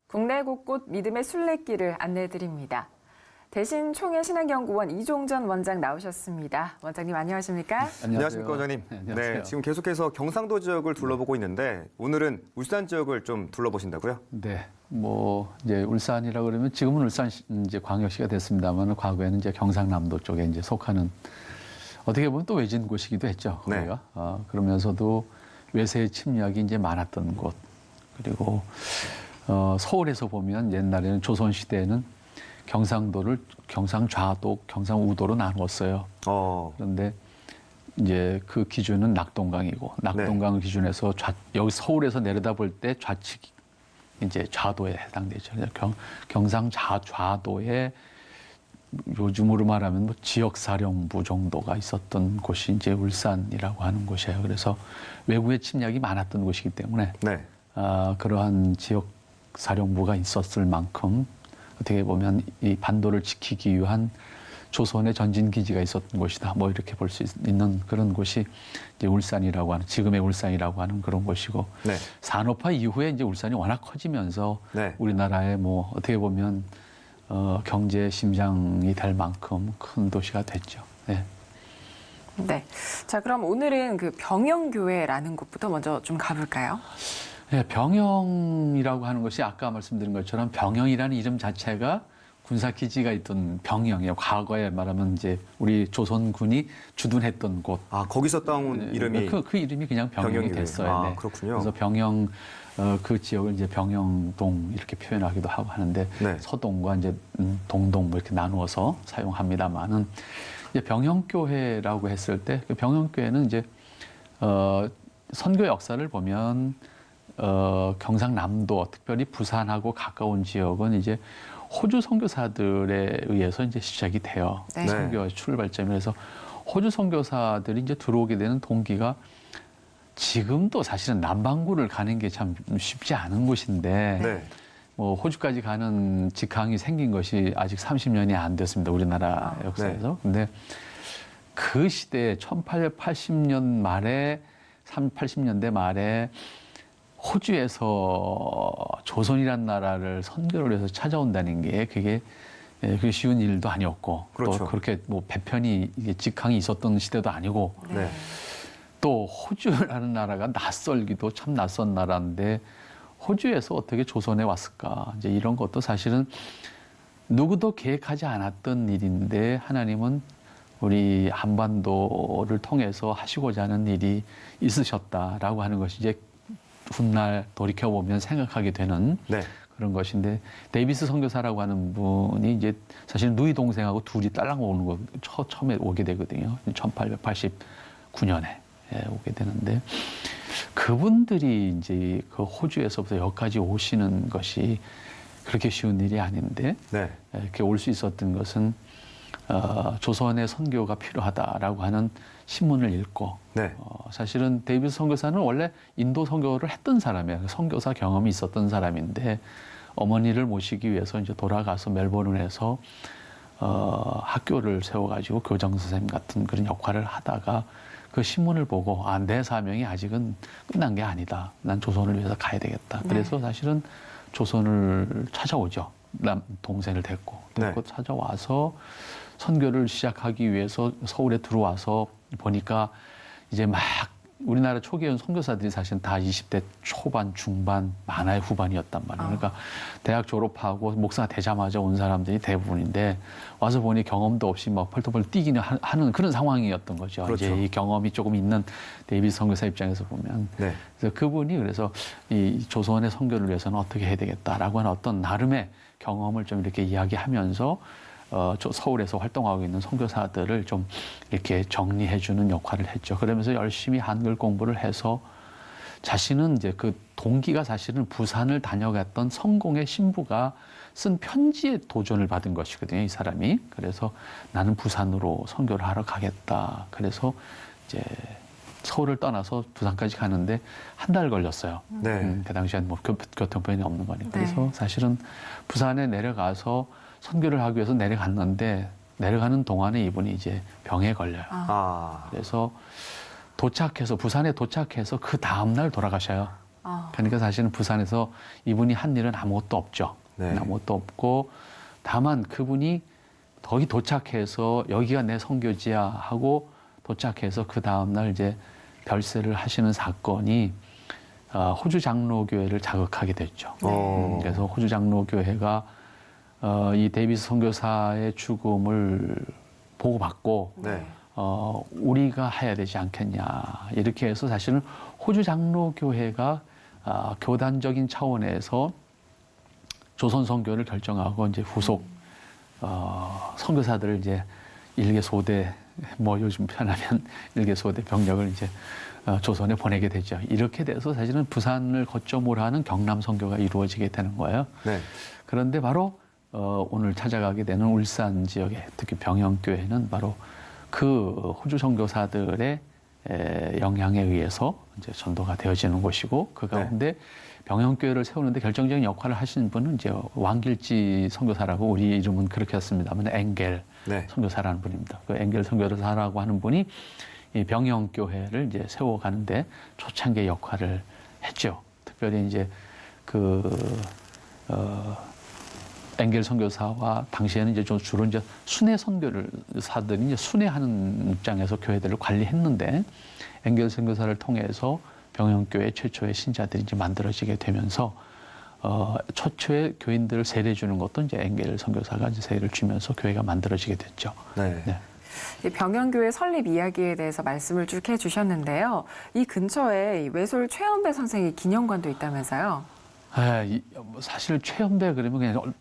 국내 곳곳 믿음의 순례길을 안내해드립니다. 대신 총회신학연구원 이종전 원장 나오셨습니다. 원장님 안녕하십니까? 안녕하십니까, 원장님. 네, 안녕하세요. 네, 지금 계속해서 경상도 지역을 둘러보고 있는데 오늘은 울산 지역을 좀 둘러보신다고요? 네, 이제 울산이라 그러면 지금은 울산 이제 광역시가 됐습니다만 과거에는 이제 경상남도 쪽에 이제 속하는 어떻게 보면 또 외진 곳이기도 했죠. 네. 거기가. 그러면서도 외세의 침략이 이제 많았던 곳. 그리고 서울에서 보면 옛날에는 조선 시대에는 경상도를 경상좌도, 경상우도로 나누었어요. 그런데 이제 그 기준은 낙동강이고 낙동강을 기준해서 여기 서울에서 내려다볼 때 좌측이 이제 좌도에 해당되죠. 경상좌도에 요즘으로 말하면 지역사령부 정도가 있었던 곳이 이제 울산이라고 하는 곳이에요. 그래서 외국의 침략이 많았던 곳이기 때문에 네. 그러한 지역사령부가 있었을 만큼 어떻게 보면 이 반도를 지키기 위한 조선의 전진기지가 있었던 곳이다. 이렇게 볼 수 있는 그런 곳이 이제 울산이라고 하는, 지금의 울산이라고 하는 그런 곳이고, 네. 산업화 이후에 이제 울산이 워낙 커지면서 네. 우리나라의 어떻게 보면 경제 심장이 될 만큼 큰 도시가 됐죠. 네. 네. 자, 그럼 오늘은 그 병영교회라는 곳부터 먼저 좀 가볼까요? 네, 병영이라고 하는 것이 아까 말씀드린 것처럼 병영이라는 이름 자체가 군사기지가 있던 병영이에요. 과거에 말하면 이제 우리 조선군이 주둔했던 곳. 거기서 따온 이름이 그 이름이 그냥 병영이 됐어요. 네. 그렇군요. 그래서 병영 그 지역을 이제 병영동 이렇게 표현하기도 하고 하는데 네. 서동과 이제 동동 이렇게 나누어서 사용합니다만은 이제 병영교회라고 했을 때 그 병영교회는 이제 선교 역사를 보면 경상남도 특별히 부산하고 가까운 지역은 이제 호주 선교사들에 의해서 이제 시작이 돼요. 네. 선교의 출발점에서 호주 선교사들이 이제 들어오게 되는 동기가 지금도 사실은 남반구를 가는 게 참 쉽지 않은 곳인데 네. 호주까지 가는 직항이 생긴 것이 아직 30년이 안 됐습니다. 우리나라 역사에서. 근데 그 시대에 1880년 말에 80년대 말에 호주에서 조선이란 나라를 선교를 해서 찾아온다는 게 그게 쉬운 일도 아니었고 그렇죠. 또 그렇게 배편이 직항이 있었던 시대도 아니고 네. 또 호주라는 나라가 낯설기도 참 낯선 나라인데 호주에서 어떻게 조선에 왔을까? 이제 이런 것도 사실은 누구도 계획하지 않았던 일인데 하나님은 우리 한반도를 통해서 하시고자 하는 일이 있으셨다라고 하는 것이 이제 훗날 돌이켜보면 생각하게 되는 네. 그런 것인데 데이비스 선교사라고 하는 분이 이제 사실 누이 동생하고 둘이 딸랑 오는 거 처음에 오게 되거든요. 1889년에 오게 되는데 그분들이 이제 그 호주에서부터 여기까지 오시는 것이 그렇게 쉬운 일이 아닌데 네. 이렇게 올 수 있었던 것은 조선의 선교가 필요하다라고 하는 신문을 읽고 네. 사실은 데이비스 선교사는 원래 인도 선교를 했던 사람이에요. 선교사 경험이 있었던 사람인데 어머니를 모시기 위해서 이제 돌아가서 멜버른에서 학교를 세워가지고 교장 선생님 같은 그런 역할을 하다가 그 신문을 보고 내 사명이 아직은 끝난 게 아니다. 난 조선을 위해서 가야 되겠다. 그래서 사실은 조선을 찾아오죠. 동생을 데리고 찾아와서 선교를 시작하기 위해서 서울에 들어와서 보니까 이제 막 우리나라 초기의 선교사들이 사실 다 20대 초반, 중반, 많아야 후반이었단 말이에요. 그러니까 대학 졸업하고 목사가 되자마자 온 사람들이 대부분인데 와서 보니 경험도 없이 막 펄떡펄떡 뛰기는 하는 그런 상황이었던 거죠. 그렇죠. 이제 이 경험이 조금 있는 데이비스 선교사 입장에서 보면. 네. 그래서 그분이 그래서 이 조선의 선교를 위해서는 어떻게 해야 되겠다라고 하는 어떤 나름의 경험을 좀 이렇게 이야기하면서 서울에서 활동하고 있는 선교사들을 좀 이렇게 정리해주는 역할을 했죠. 그러면서 열심히 한글 공부를 해서 자신은 이제 그 동기가 사실은 부산을 다녀갔던 성공의 신부가 쓴 편지에 도전을 받은 것이거든요, 이 사람이. 그래서 나는 부산으로 선교를 하러 가겠다. 그래서 이제 서울을 떠나서 부산까지 가는데 한 달 걸렸어요. 네. 그 당시엔 교통편이 없는 거니까. 그래서 사실은 부산에 내려가서 선교를 하기 위해서 내려갔는데 내려가는 동안에 이분이 이제 병에 걸려요. 그래서 부산에 도착해서 그 다음날 돌아가셔요. 그러니까 사실은 부산에서 이분이 한 일은 아무것도 없죠. 네. 아무것도 없고 다만 그분이 거기 도착해서 여기가 내 선교지야 하고 도착해서 그 다음날 이제 별세를 하시는 사건이 호주 장로교회를 자극하게 됐죠. 그래서 호주 장로교회가 이 데이비스 선교사의 죽음을 보고받고 네. 우리가 해야 되지 않겠냐 이렇게 해서 사실은 호주 장로교회가 교단적인 차원에서 조선 선교를 결정하고 이제 후속 선교사들을 이제 일개 소대 뭐 요즘 편하면 일개 소대 병력을 이제 조선에 보내게 되죠. 이렇게 돼서 사실은 부산을 거점으로 하는 경남 선교가 이루어지게 되는 거예요. 네. 그런데 바로 오늘 찾아가게 되는 울산 지역의 특히 병영교회는 바로 그 호주 선교사들의 영향에 의해서 이제 전도가 되어지는 곳이고 그 가운데 병영교회를 세우는데 결정적인 역할을 하신 분은 이제 왕길지 선교사라고 우리 이름은 그렇게 했습니다만 엥겔 선교사라는 분입니다. 그 엥겔 선교사라고 하는 분이 이 병영교회를 이제 세워가는데 초창기의 역할을 했죠. 특별히 이제 엥겔 선교사와 당시에는 이제 주로 이제 순회 선교를 사들이 이제 순회하는 입장에서 교회들을 관리했는데 엥겔 선교사를 통해서 병영교회 최초의 신자들이 이제 만들어지게 되면서 최초의 교인들을 세례 주는 것도 이제 엥겔 선교사가 이제 세례를 주면서 교회가 만들어지게 됐죠. 네. 네. 이 병영교회 설립 이야기에 대해서 말씀을 쭉 해주셨는데요. 이 근처에 이 외솔 최연배 선생의 기념관도 있다면서요? 사실 최연배 그러면 그냥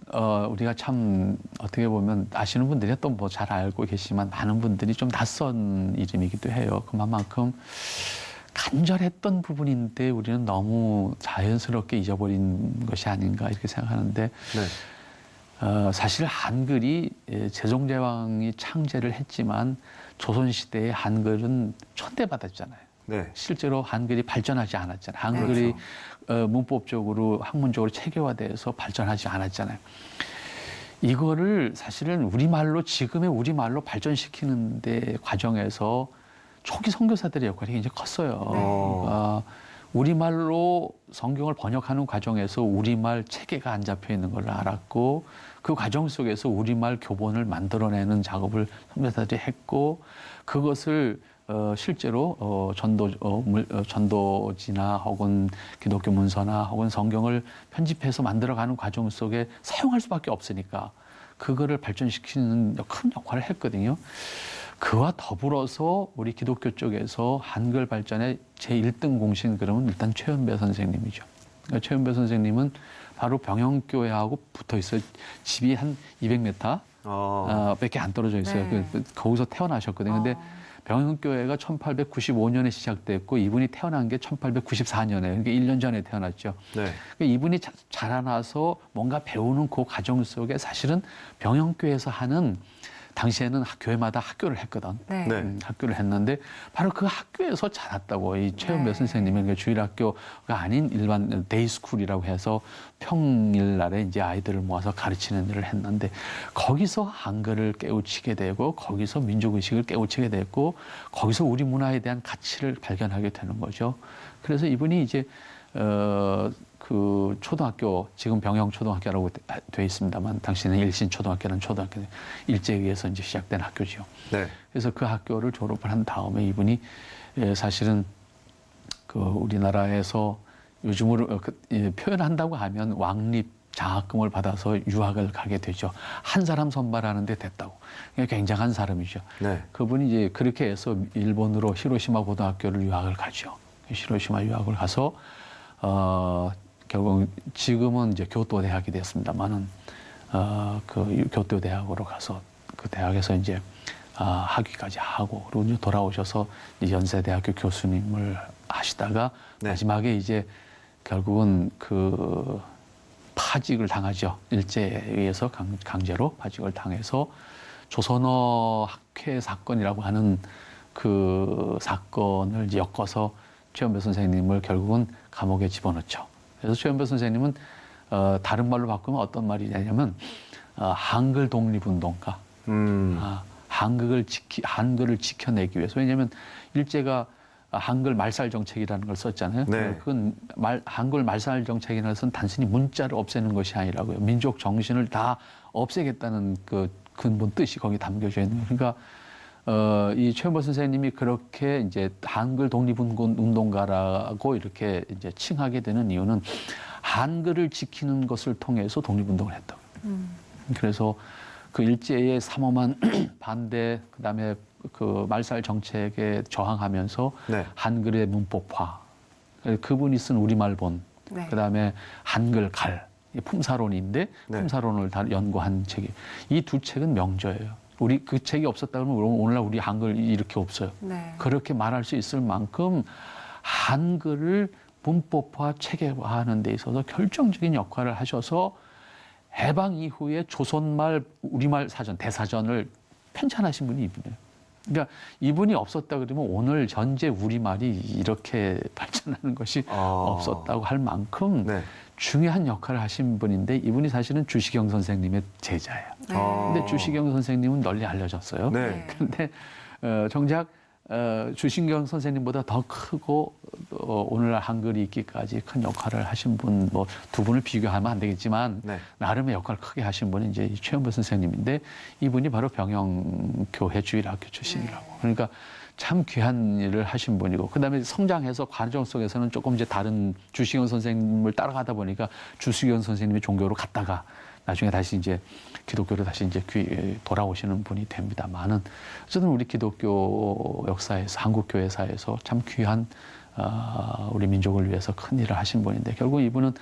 우리가 참 어떻게 보면 아시는 분들이 또 뭐 잘 알고 계시지만 많은 분들이 좀 낯선 이름이기도 해요. 그만큼 간절했던 부분인데 우리는 너무 자연스럽게 잊어버린 것이 아닌가 이렇게 생각하는데 사실 한글이 세종대왕이 창제를 했지만 조선시대의 한글은 천대받았잖아요. 네. 실제로 한글이 발전하지 않았잖아요. 한글이 문법적으로 학문적으로 체계화돼서 발전하지 않았잖아요. 이거를 사실은 우리말로 지금의 우리말로 발전시키는 데 과정에서 초기 선교사들의 역할이 굉장히 컸어요. 우리말로 성경을 번역하는 과정에서 우리말 체계가 안 잡혀 있는 걸 알았고 그 과정 속에서 우리말 교본을 만들어내는 작업을 선교사들이 했고 그것을 실제로 전도지나 혹은 기독교 문서나 혹은 성경을 편집해서 만들어가는 과정 속에 사용할 수밖에 없으니까 그거를 발전시키는 큰 역할을 했거든요. 그와 더불어서 우리 기독교 쪽에서 한글 발전의 제1등 공신 그러면 일단 최연배 선생님이죠. 그러니까 최연배 선생님은 바로 병영교회하고 붙어 있어요. 집이 한 200m 밖에 안 떨어져 있어요. 네. 거기서 태어나셨거든요. 근데 병영교회가 1895년에 시작됐고 이분이 태어난 게 1894년에 그러니까 1년 전에 태어났죠. 네. 그러니까 이분이 자라나서 뭔가 배우는 그 과정 속에 사실은 병영교회에서 하는 당시에는 교회마다 학교를 했거든. 네. 학교를 했는데 바로 그 학교에서 자랐다고 이 최연배 선생님은 그러니까 주일학교가 아닌 일반 데이스쿨이라고 해서 평일날에 이제 아이들을 모아서 가르치는 일을 했는데 거기서 한글을 깨우치게 되고 거기서 민족의식을 깨우치게 됐고 거기서 우리 문화에 대한 가치를 발견하게 되는 거죠. 그래서 이분이 이제 그 초등학교 지금 병영초등학교라고 돼 있습니다만 당시에는 일신초등학교라는 초등학교 일제에 의해서 이제 시작된 학교죠. 네. 그래서 그 학교를 졸업을 한 다음에 이분이 사실은 그 우리나라에서 요즘으로 표현한다고 하면 왕립 장학금을 받아서 유학을 가게 되죠. 한 사람 선발하는데 됐다고. 굉장한 사람이죠. 네. 그분이 이제 그렇게 해서 일본으로 히로시마 고등학교를 유학을 가죠. 히로시마 유학을 가서 결국 지금은 이제 교토대학이 됐습니다만은 그 교토대학으로 가서 그 대학에서 이제 학위까지 하고 그리고 이제 돌아오셔서 연세대학교 교수님을 하시다가 마지막에 이제 결국은 그 파직을 당하죠. 일제에 의해서 강제로 파직을 당해서 조선어 학회 사건이라고 하는 그 사건을 이제 엮어서 최연배 선생님을 결국은 감옥에 집어넣죠. 그래서 최연배 선생님은 다른 말로 바꾸면 어떤 말이냐면 한글 독립운동가, 한글을 지켜내기 위해서. 왜냐하면 일제가 한글 말살 정책이라는 걸 썼잖아요. 네. 그건 한글 말살 정책이라는 것은 단순히 문자를 없애는 것이 아니라고요. 민족 정신을 다 없애겠다는 그 근본 뜻이 거기 담겨져 있는 거예요. 그러니까 이 최은보 선생님이 그렇게 이제 한글 독립운동가라고 이렇게 이제 칭하게 되는 이유는 한글을 지키는 것을 통해서 독립운동을 했다고. 그래서 그 일제의 삼엄한 반대, 그다음에 그 말살 정책에 저항하면서 네. 한글의 문법화, 그분이 쓴 우리말본, 네. 그다음에 한글 갈, 품사론인데 네. 품사론을 다 연구한 책이 이 두 책은 명저예요. 우리 그 책이 없었다 그러면 오늘날 우리 한글 이렇게 없어요. 네. 그렇게 말할 수 있을 만큼 한글을 문법화, 체계화하는 데 있어서 결정적인 역할을 하셔서 해방 이후에 조선말, 우리말 사전, 대사전을 편찬하신 분이 이분이에요. 그러니까 이분이 없었다 그러면 오늘 현재 우리말이 이렇게 발전하는 것이 없었다고 할 만큼 네. 중요한 역할을 하신 분인데 이분이 사실은 주시경 선생님의 제자예요. 네. 근데 주시경 선생님은 널리 알려졌어요. 네. 근데 정작 주신경 선생님보다 더 크고 오늘날 한글이 있기까지 큰 역할을 하신 분, 뭐 두 분을 비교하면 안 되겠지만 네. 나름의 역할을 크게 하신 분이 이제 최은보 선생님인데 이분이 바로 병영교회 주일학교 출신이라고. 그러니까 참 귀한 일을 하신 분이고 그다음에 성장해서 과정 속에서는 조금 이제 다른 주시경 선생님을 따라가다 보니까 주시경 선생님의 종교로 갔다가 나중에 다시 이제 기독교로 다시 이제 돌아오시는 분이 됩니다만은 어쨌든 우리 기독교 역사에서 한국 교회사에서 참 귀한 우리 민족을 위해서 큰 일을 하신 분인데 결국 이분은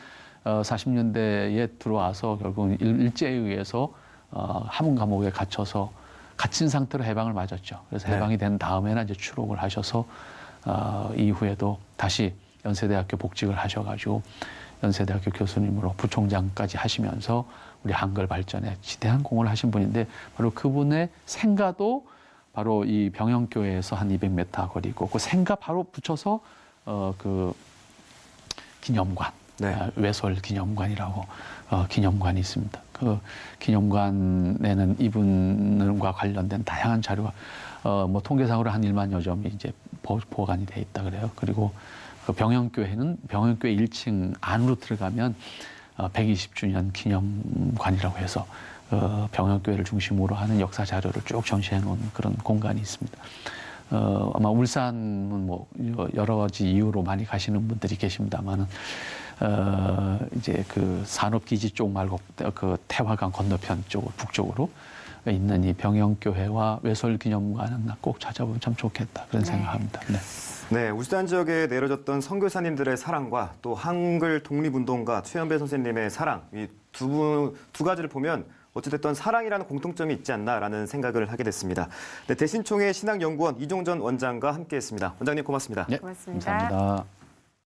40년대에 들어와서 결국 일제에 의해서 함흥 감옥에 갇혀서 갇힌 상태로 해방을 맞았죠. 그래서 네. 해방이 된 다음에는 이제 추록을 하셔서 이후에도 다시 연세대학교 복직을 하셔가지고 연세대학교 교수님으로 부총장까지 하시면서 우리 한글 발전에 지대한 공을 하신 분인데 바로 그분의 생가도 바로 이 병영교회에서 한 200m 거리고 그 생가 바로 붙여서 그 기념관, 네. 외솔 기념관이라고 기념관이 있습니다. 그 기념관에는 이분과 관련된 다양한 자료가 뭐 통계상으로 한 1만여 점이 이제 보관이 돼 있다 그래요. 그리고 그 병영교회는 병영교회 1층 안으로 들어가면 120주년 기념관이라고 해서 병영교회를 중심으로 하는 역사 자료를 쭉 전시해 놓은 그런 공간이 있습니다. 아마 울산은 뭐 여러 가지 이유로 많이 가시는 분들이 계십니다만은 이제 그 산업기지 쪽 말고 그 태화강 건너편 쪽으로 북쪽으로 있는 이 병영교회와 외솔기념관은 꼭 찾아보면 참 좋겠다 그런 생각합니다. 네. 네, 울산 지역에 내려졌던 선교사님들의 사랑과 또 한글 독립운동가 최연배 선생님의 사랑, 이 두 가지를 보면 어찌됐든 사랑이라는 공통점이 있지 않나라는 생각을 하게 됐습니다. 네, 대신총회 신학연구원 이종전 원장과 함께했습니다. 원장님 고맙습니다. 네, 고맙습니다. 감사합니다.